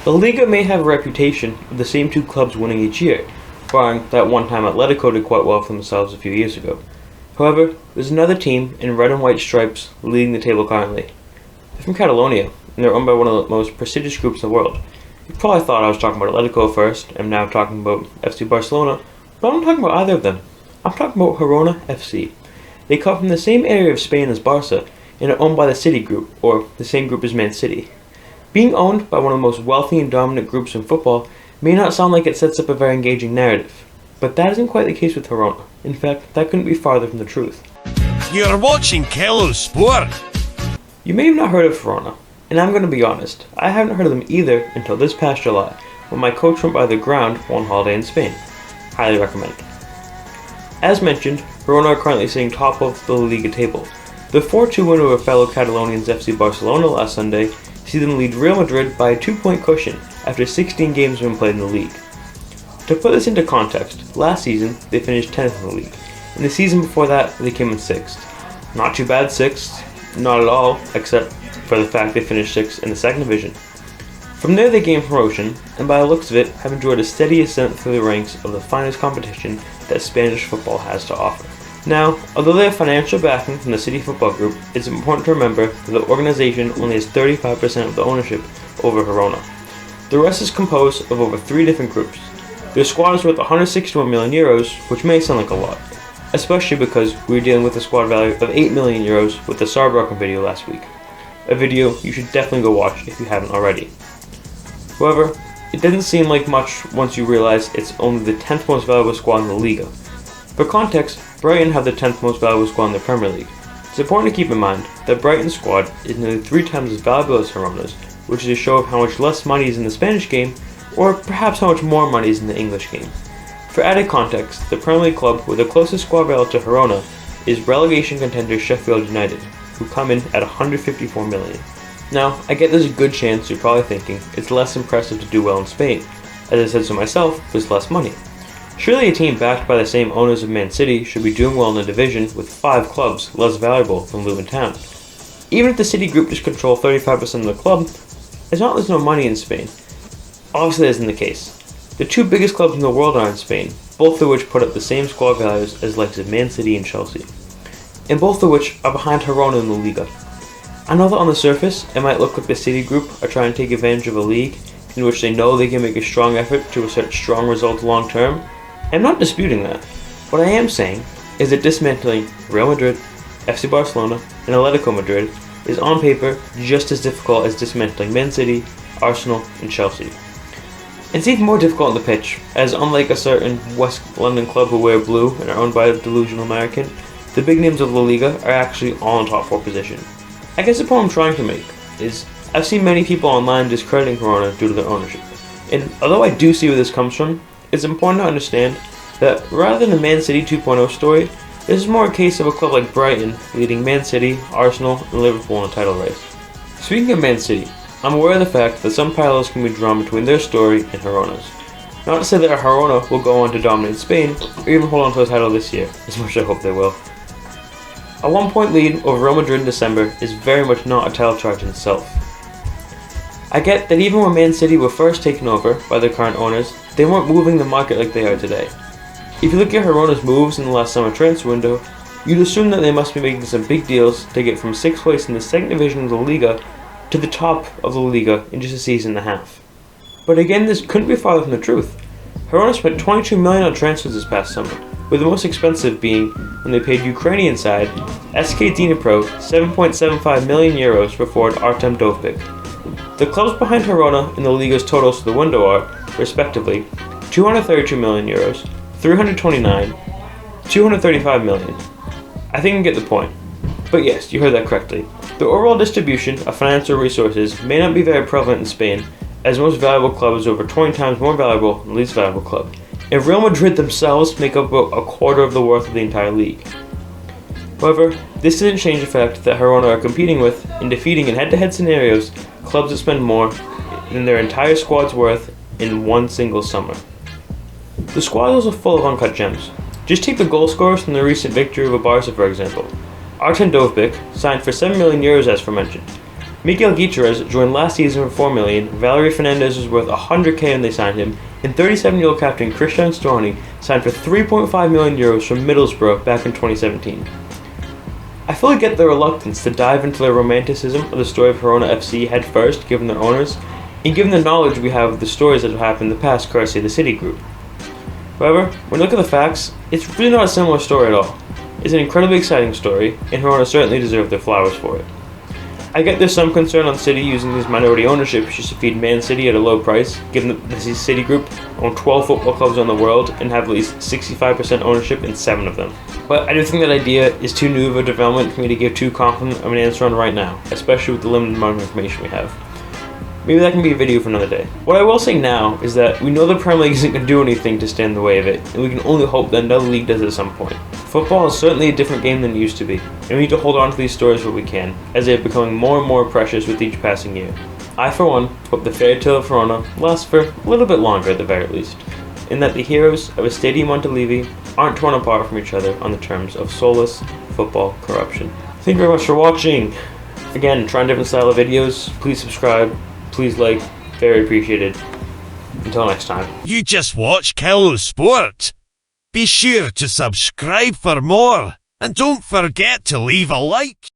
The Liga may have a reputation of the same two clubs winning each year, barring that one time Atletico did quite well for themselves a few years ago. However, there's another team in red and white stripes leading the table currently. They're from Catalonia, and they're owned by one of the most prestigious groups in the world. You probably thought I was talking about Atletico first, and now I'm talking about FC Barcelona, but I'm not talking about either of them. I'm talking about Girona FC. They come from the same area of Spain as Barca, and are owned by the City Group, or the same group as Man City. Being owned by one of the most wealthy and dominant groups in football may not sound like it sets up a very engaging narrative, but that isn't quite the case with Girona. In fact, that couldn't be farther from the truth. You're watching kelusport. You may have not heard of Girona, and I'm going to be honest, I haven't heard of them either until this past July, when my coach went by the ground on holiday in Spain. Highly recommend. As mentioned, Girona are currently sitting top of the Liga table. The 4-2 win over fellow Catalonians FC Barcelona last Sunday see them lead Real Madrid by a 2-point cushion after 16 games have been played in the league. To put this into context, last season they finished 10th in the league, and the season before that they came in 6th. Not too bad 6th, not at all, except for the fact they finished 6th in the second division. From there they gained promotion, and by the looks of it have enjoyed a steady ascent through the ranks of the finest competition that Spanish football has to offer. Now, although they have financial backing from the City Football Group, it's important to remember that the organization only has 35% of the ownership over Girona. The rest is composed of over 3 different groups. Their squad is worth €161 million, which may sound like a lot, especially because we were dealing with a squad value of €8 million with the Saarbrücken video last week. A video you should definitely go watch if you haven't already. However, it doesn't seem like much once you realize it's only the 10th most valuable squad in the Liga. For context, Brighton have the 10th most valuable squad in the Premier League. It's important to keep in mind that Brighton's squad is nearly 3 times as valuable as Girona's, which is a show of how much less money is in the Spanish game, or perhaps how much more money is in the English game. For added context, the Premier League club with the closest squad value to Girona is relegation contender Sheffield United, who come in at $154 million. Now, I get there's a good chance you're probably thinking it's less impressive to do well in Spain, as I said so myself, with less money. Surely a team backed by the same owners of Man City should be doing well in a division with 5 clubs less valuable than Luton Town. Even if the City Group just control 35% of the club, it's not there's no money in Spain. Obviously that isn't the case. The 2 biggest clubs in the world are in Spain, both of which put up the same squad values as likes of Man City and Chelsea, and both of which are behind Girona in the Liga. I know that on the surface, it might look like the City Group are trying to take advantage of a league in which they know they can make a strong effort to assert strong results long term. I'm not disputing that. What I am saying is that dismantling Real Madrid, FC Barcelona, and Atletico Madrid is on paper just as difficult as dismantling Man City, Arsenal, and Chelsea. It's even more difficult on the pitch, as unlike a certain West London club who wear blue and are owned by a delusional American, the big names of La Liga are actually all in top 4 position. I guess the point I'm trying to make is I've seen many people online discrediting Girona due to their ownership, and although I do see where this comes from, it's important to understand that rather than a Man City 2.0 story, this is more a case of a club like Brighton leading Man City, Arsenal, and Liverpool in a title race. Speaking of Man City, I'm aware of the fact that some parallels can be drawn between their story and Girona's. Not to say that Girona will go on to dominate Spain, or even hold on to a title this year, as much as I hope they will. A 1-point lead over Real Madrid in December is very much not a title charge in itself. I get that even when Man City were first taken over by their current owners, they weren't moving the market like they are today. If you look at Girona's moves in the last summer transfer window, you'd assume that they must be making some big deals to get from 6th place in the second division of the Liga to the top of the Liga in just a season and a half. But again, this couldn't be farther from the truth. Girona spent $22 million on transfers this past summer, with the most expensive being when they paid Ukrainian side SK Dnipro €7.75 million for forward Artem Dovbyk. The clubs behind Girona in the Liga's totals for the window are, respectively, €232 million, $329, $235 million. I think you get the point. But yes, you heard that correctly. The overall distribution of financial resources may not be very prevalent in Spain, as most valuable club is over 20 times more valuable than the least valuable club, and Real Madrid themselves make up about a quarter of the worth of the entire league. However, this doesn't change the fact that Girona are competing with and defeating in head-to-head scenarios clubs that spend more than their entire squad's worth in one single summer. The squad is also full of uncut gems. Just take the goal scorers from the recent victory over Barca for example. Artem Dovbyk signed for €7 million as aforementioned. Miguel Gutierrez joined last season for $4 million, Valery Fernandez was worth $100k when they signed him, and 37-year-old captain Christian Stuani signed for €3.5 million from Middlesbrough back in 2017. I fully get the reluctance to dive into the romanticism of the story of Girona FC head first, given their owners, and given the knowledge we have of the stories that have happened in the past courtesy of the City Group. However, when you look at the facts, it's really not a similar story at all. It's an incredibly exciting story, and Girona certainly deserve their flowers for it. I get there's some concern on City using these minority ownership just to feed Man City at a low price, given that the City Group own 12 football clubs in the world and have at least 65% ownership in 7 of them. But I do think that idea is too new of a development for me to give too confident of an answer on right now, especially with the limited amount of information we have. Maybe that can be a video for another day. What I will say now is that we know the Premier League isn't going to do anything to stand in the way of it, and we can only hope that another league does it at some point. Football is certainly a different game than it used to be, and we need to hold on to these stories where we can, as they are becoming more and more precious with each passing year. I, for one, hope the Fairytale of Girona lasts for a little bit longer at the very least, and that the heroes of a Stadium Montalivi aren't torn apart from each other on the terms of soulless football corruption. Thank you very much for watching. Again, trying different style of videos. Please subscribe. Please like. Very appreciated. Until next time. You just watch kelusport. Be sure to subscribe for more, and don't forget to leave a like.